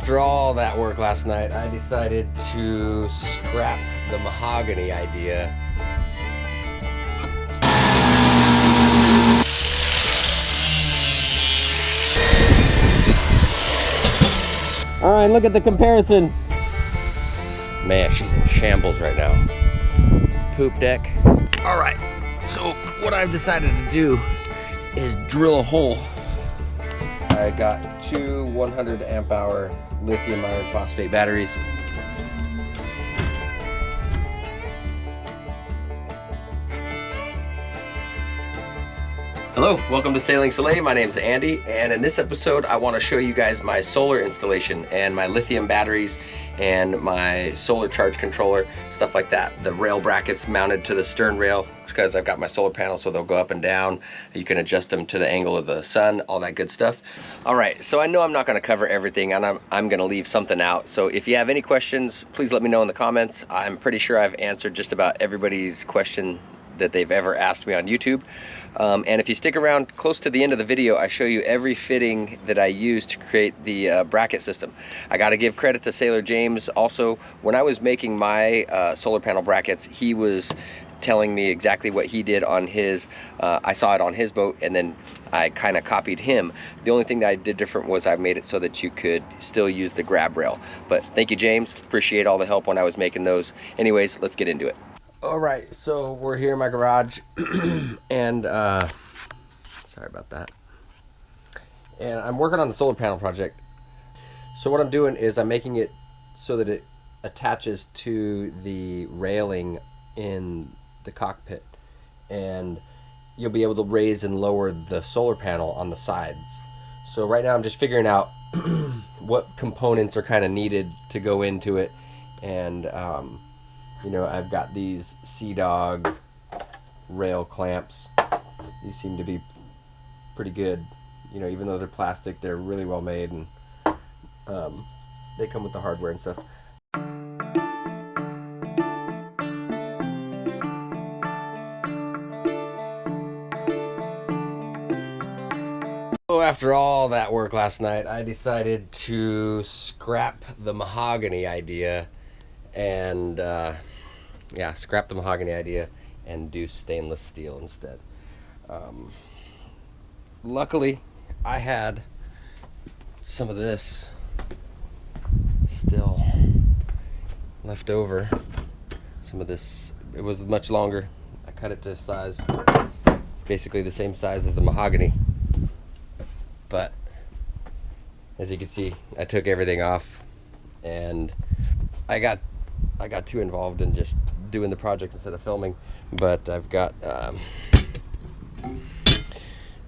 After all that work last night, I decided to scrap the mahogany idea. All right, look at the comparison. Man, she's in shambles right now. Poop deck. All right, so what I've decided to do is drill a hole. I got two 100 amp hour lithium iron phosphate batteries. Hello, welcome to Sailing Soleil. My name's Andy, and in this episode I want to show you guys my solar installation and my lithium batteries and my solar charge controller, stuff like that. The rail brackets mounted to the stern rail because I've got my solar panels, so they'll go up and down. You can adjust them to the angle of the sun, all that good stuff. All right, so I know I'm not going to cover everything, and I'm going to leave something out. So if you have any questions, please let me know in the comments. I'm pretty sure I've answered just about everybody's question that they've ever asked me on YouTube. And if you stick around close to the end of the video, I show you every fitting that I use to create the bracket system. I got to give credit to Sailor James. Also, when I was making my solar panel brackets, he was telling me exactly what he did on his. I saw it on his boat, and then I kind of copied him. The only thing that I did different was I made it so that you could still use the grab rail. But thank you, James. Appreciate all the help when I was making those. Anyways, let's get into it. All right, so we're here in my garage, and sorry about that. And I'm working on the solar panel project. So what I'm doing is I'm making it so that it attaches to the railing in the cockpit, and you'll be able to raise and lower the solar panel on the sides. So right now I'm just figuring out what components are kind of needed to go into it, and you know, I've got these Sea-Dog rail clamps. These seem to be pretty good. You know, even though they're plastic, they're really well made, and they come with the hardware and stuff. So after all that work last night, I decided to scrap the mahogany idea and yeah, scrap the mahogany idea and do stainless steel instead. Luckily, I had some of this still left over. Some of this, it was much longer. I cut it to size, basically the same size as the mahogany. But as you can see, I took everything off, and I got too involved in just doing the project instead of filming. But I've got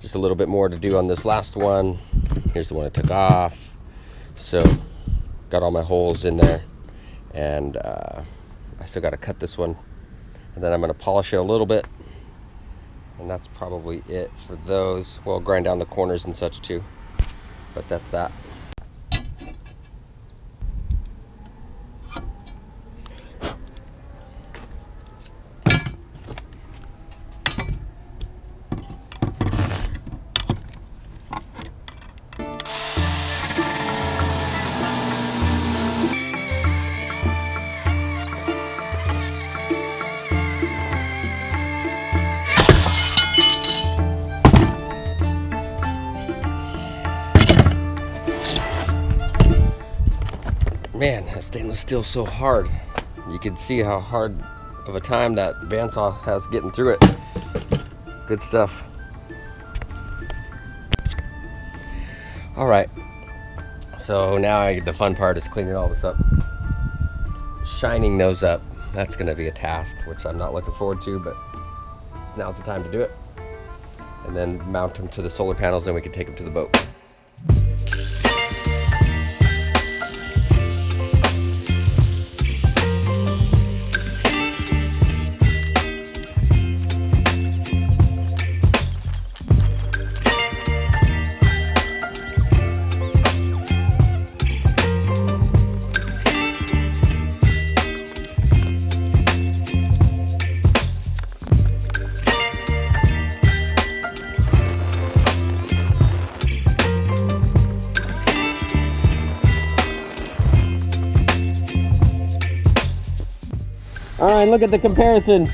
just a little bit more to do on this last one. Here's the one I took off. So got all my holes in there, and I still got to cut this one, and then I'm going to polish it a little bit, and that's probably it for those. Well, grind down the corners and such too, but that's that. Man, that stainless steel's so hard. You can see how hard of a time that bandsaw has getting through it. Good stuff. All right, so now the fun part is cleaning all this up. Shining those up, that's gonna be a task, which I'm not looking forward to, but now's the time to do it. And then mount them to the solar panels, and we can take them to the boat. All right, look at the comparison.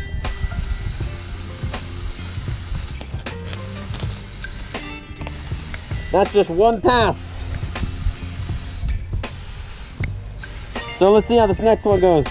That's just one pass. So let's see how this next one goes.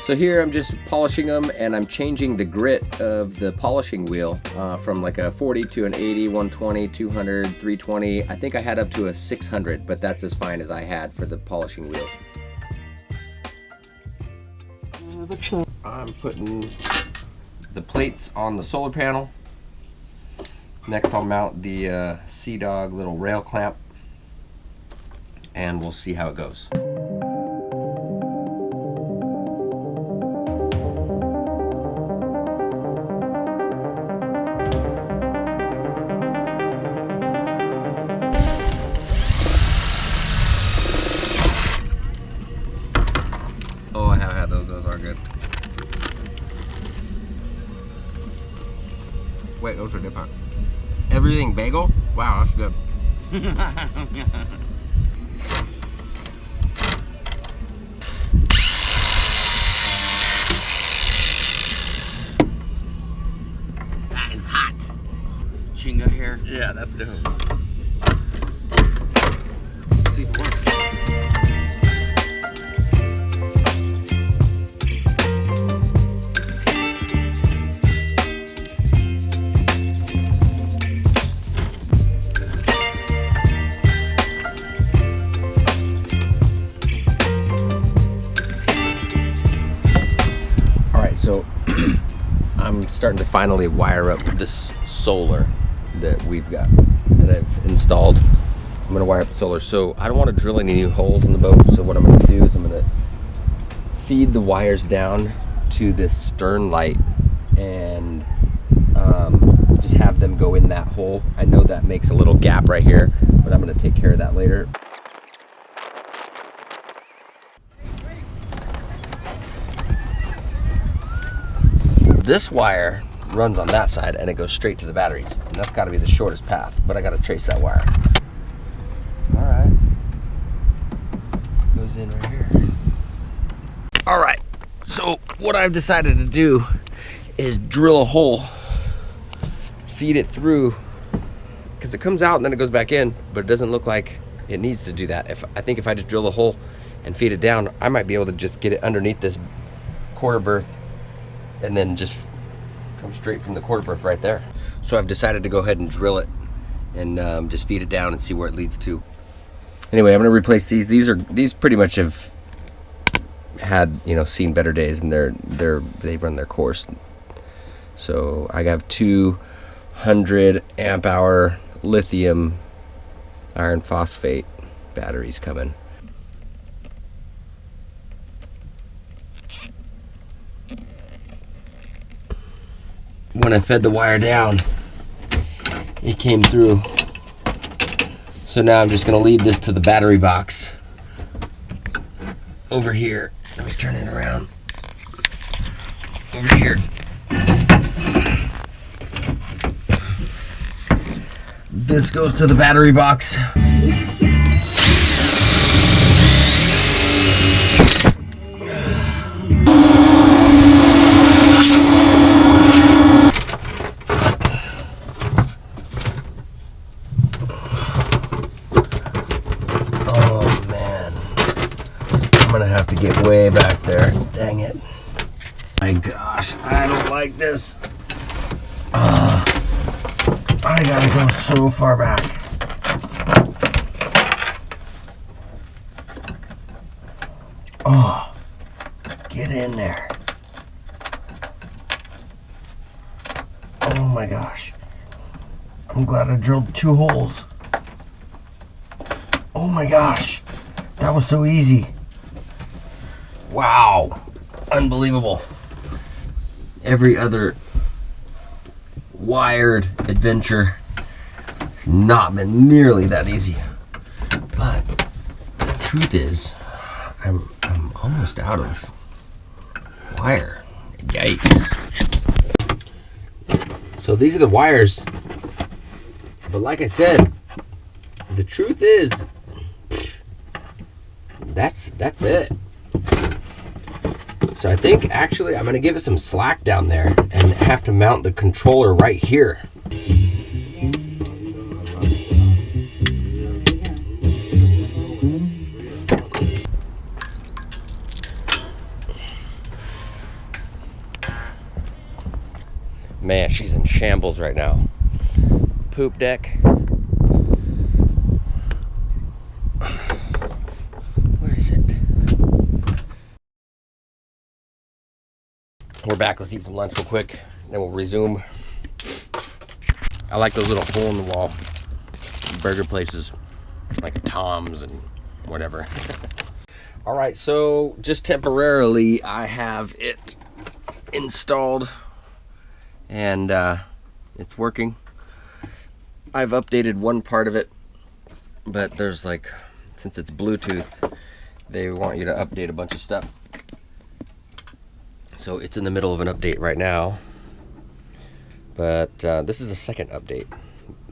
So here I'm just polishing them, and I'm changing the grit of the polishing wheel from like a 40 to an 80, 120, 200, 320. I think I had up to a 600, but that's as fine as I had for the polishing wheels. I'm putting the plates on the solar panel. Next I'll mount the Sea-Dog little rail clamp, and we'll see how it goes. Those are good. Wait, those are different. Everything bagel? Wow, that's good. That is hot. Chinga here. Yeah, that's dope. Let's see if it works. So I'm starting to finally wire up this solar that we've got, that I've installed. I'm gonna wire up the solar. So I don't want to drill any new holes in the boat. So what I'm gonna do is I'm gonna feed the wires down to this stern light and just have them go in that hole. I know that makes a little gap right here, but I'm gonna take care of that later. This wire runs on that side and it goes straight to the batteries, and that's got to be the shortest path, but I got to trace that wire. All right, goes in right here. All right, so what I've decided to do is drill a hole, feed it through, because it comes out and then it goes back in, but it doesn't look like it needs to do that. I think if I just drill a hole and feed it down, I might be able to just get it underneath this quarter berth and then just come straight from the quarter berth right there. So I've decided to go ahead and drill it and just feed it down and see where it leads to. Anyway, I'm gonna replace these. These pretty much have had, you know, seen better days, and they run their course. So I have 200 amp hour lithium iron phosphate batteries coming. When I fed the wire down, it came through. So now I'm just gonna lead this to the battery box over here. Let me turn it around. Over here. This goes to the battery box. Get way back there. Dang it. My gosh, I don't like this. I gotta go so far back. Oh, get in there. Oh my gosh. I'm glad I drilled 2 holes. Oh my gosh. That was so easy. Wow. Unbelievable. Every other wired adventure has not been nearly that easy. But the truth is, I'm almost out of wire. Yikes. So these are the wires. But like I said, the truth is, that's it. So I think actually I'm gonna give it some slack down there and have to mount the controller right here. Man, she's in shambles right now. Poop deck. Where is it? We're back. Let's eat some lunch real quick, then we'll resume. I like those little hole in the wall burger places like Tom's and whatever. All right, so just temporarily I have it installed and it's working. I've updated one part of it, but there's like, since it's Bluetooth, they want you to update a bunch of stuff. So it's in the middle of an update right now, but this is the second update.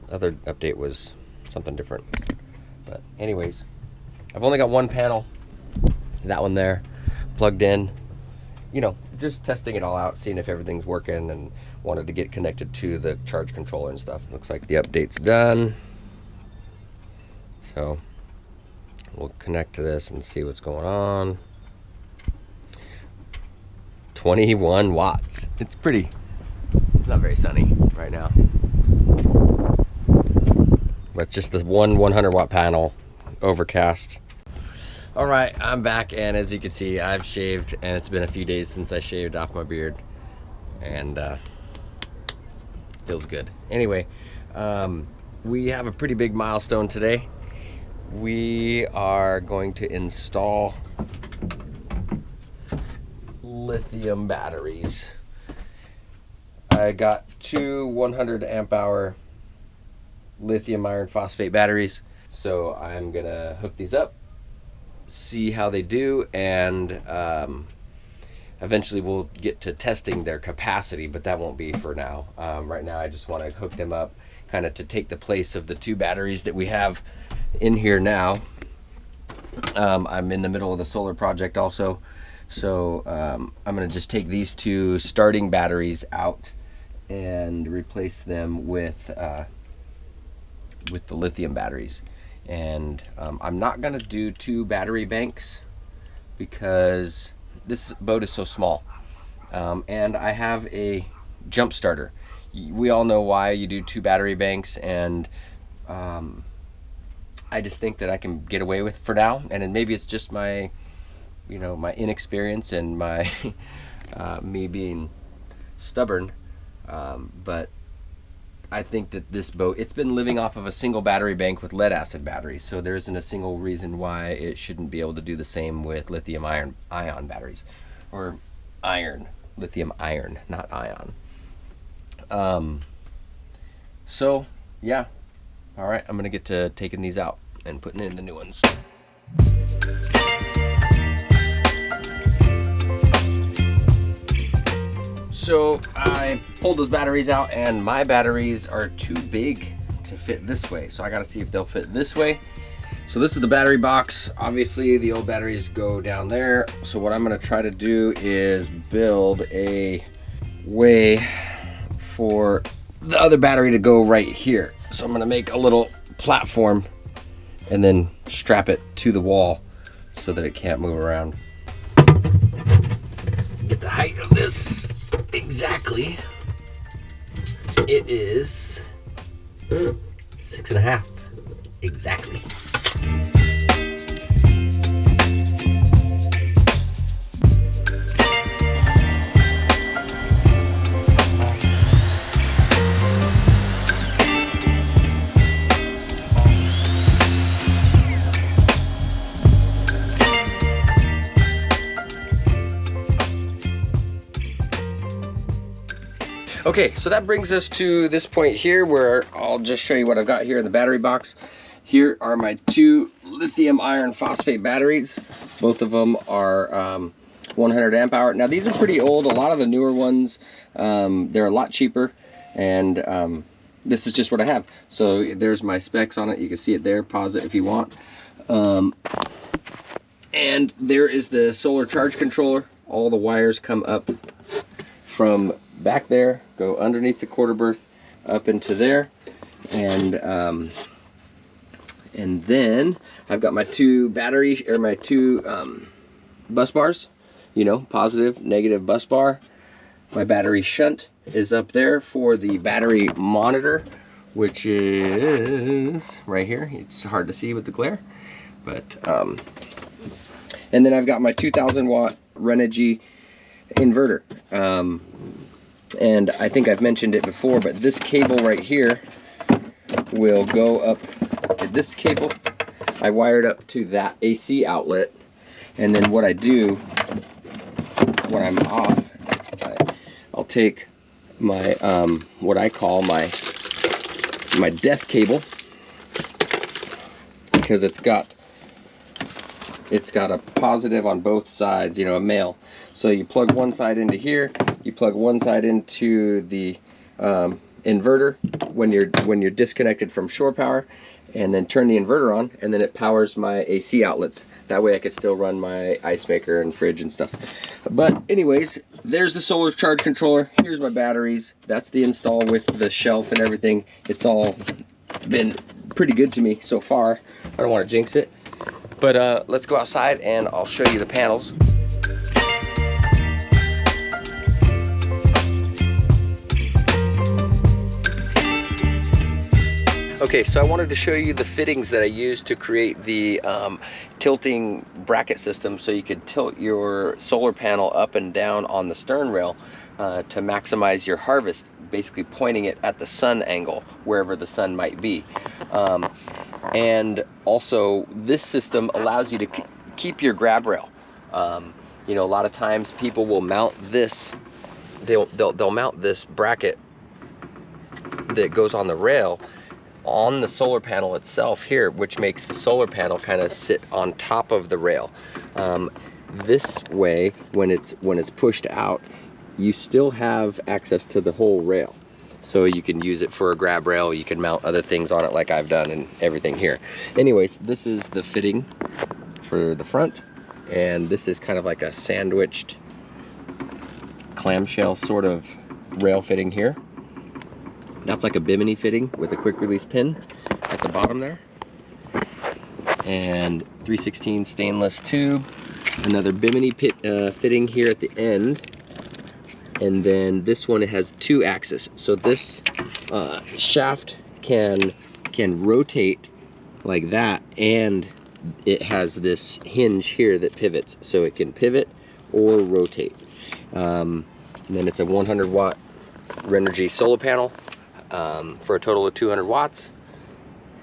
The other update was something different. But anyways, I've only got one panel, that one there, plugged in. You know, just testing it all out, seeing if everything's working, and wanted to get connected to the charge controller and stuff. Looks like the update's done. So we'll connect to this and see what's going on. 21 watts. It's not very sunny right now. But it's just the one 100 watt panel, overcast. All right, I'm back, and as you can see, I've shaved, and it's been a few days since I shaved off my beard, and feels good. Anyway, we have a pretty big milestone today. We are going to install lithium batteries. I got two 100 amp hour lithium iron phosphate batteries, so I'm gonna hook these up, see how they do, and eventually we'll get to testing their capacity, but that won't be for now. Right now I just want to hook them up kind of to take the place of the two batteries that we have in here now. I'm in the middle of the solar project also, so I'm going to just take these two starting batteries out and replace them with the lithium batteries. And I'm not going to do two battery banks because this boat is so small, and I have a jump starter. We all know why you do two battery banks, and I just think that I can get away with for now. And then maybe it's just my, you know, my inexperience and my me being stubborn, but I think that this boat, it's been living off of a single battery bank with lead acid batteries, so there isn't a single reason why it shouldn't be able to do the same with lithium ion batteries, or lithium iron, not ion. So yeah, all right, I'm gonna get to taking these out and putting in the new ones. So I pulled those batteries out, and my batteries are too big to fit this way. So I gotta see if they'll fit this way. So this is the battery box. Obviously the old batteries go down there. So what I'm gonna try to do is build a way for the other battery to go right here. So I'm gonna make a little platform and then strap it to the wall so that it can't move around. Get the height of this exactly. It is 6.5 exactly. Okay, so that brings us to this point here where I'll just show you what I've got here in the battery box. Here are my 2 lithium iron phosphate batteries. Both of them are 100 amp hour. Now these are pretty old. A lot of the newer ones, they're a lot cheaper, and this is just what I have. So there's my specs on it. You can see it there. Pause it if you want. And there is the solar charge controller. All the wires come up from back there, go underneath the quarter berth up into there, and then I've got my 2 battery, or my 2 bus bars, you know, positive, negative bus bar. My battery shunt is up there for the battery monitor, which is right here. It's hard to see with the glare, but and then I've got my 2000 watt Renogy inverter. And I think I've mentioned it before, but this cable right here will go up. This cable I wired up to that AC outlet, and then what I do when I'm off, I'll take my what I call my death cable, because it's got a positive on both sides, you know, a male. So you plug one side into here, you plug one side into the inverter when you're disconnected from shore power, and then turn the inverter on, and then it powers my AC outlets. That way I can still run my ice maker and fridge and stuff. But anyways, there's the solar charge controller. Here's my batteries. That's the install with the shelf and everything. It's all been pretty good to me so far. I don't want to jinx it. But let's go outside and I'll show you the panels. Okay, so I wanted to show you the fittings that I used to create the tilting bracket system, so you could tilt your solar panel up and down on the stern rail to maximize your harvest, basically pointing it at the sun angle, wherever the sun might be. And also, this system allows you to keep your grab rail. You know, a lot of times people will mount this, they'll mount this bracket that goes on the rail on the solar panel itself here, which makes the solar panel kind of sit on top of the rail. This way, when it's pushed out, you still have access to the whole rail. So you can use it for a grab rail, you can mount other things on it like I've done and everything here. Anyways, this is the fitting for the front, and this is kind of like a sandwiched clamshell sort of rail fitting here. That's like a bimini fitting with a quick release pin at the bottom there. And 3/16 stainless tube, another bimini fitting here at the end. And then this one, it has 2 axes. So this shaft can rotate like that, and it has this hinge here that pivots. So it can pivot or rotate. And then it's a 100 watt Renogy solar panel. For a total of 200 watts,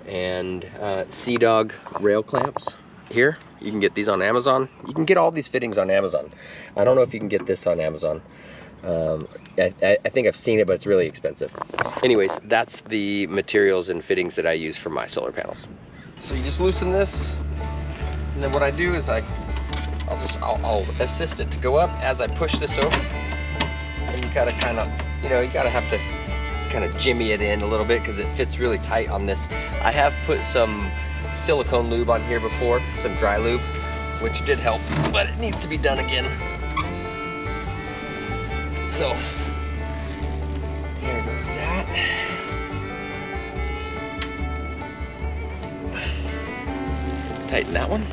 and Sea-Dog rail clamps here. You can get these on Amazon. You can get all these fittings on Amazon. I don't know if you can get this on Amazon. I think I've seen it, but it's really expensive. Anyways, that's the materials and fittings that I use for my solar panels. So you just loosen this, and then what I do is I'll assist it to go up as I push this over, and you gotta kind of, you know, you gotta have to kind of jimmy it in a little bit because it fits really tight on this. I have put some silicone lube on here before, some dry lube, which did help, but it needs to be done again. So there goes that. Tighten that one.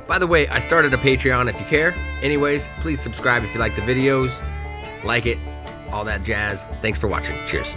By the way, I started a Patreon if you care. Anyways, please subscribe if you like the videos, like it, all that jazz. Thanks for watching. Cheers.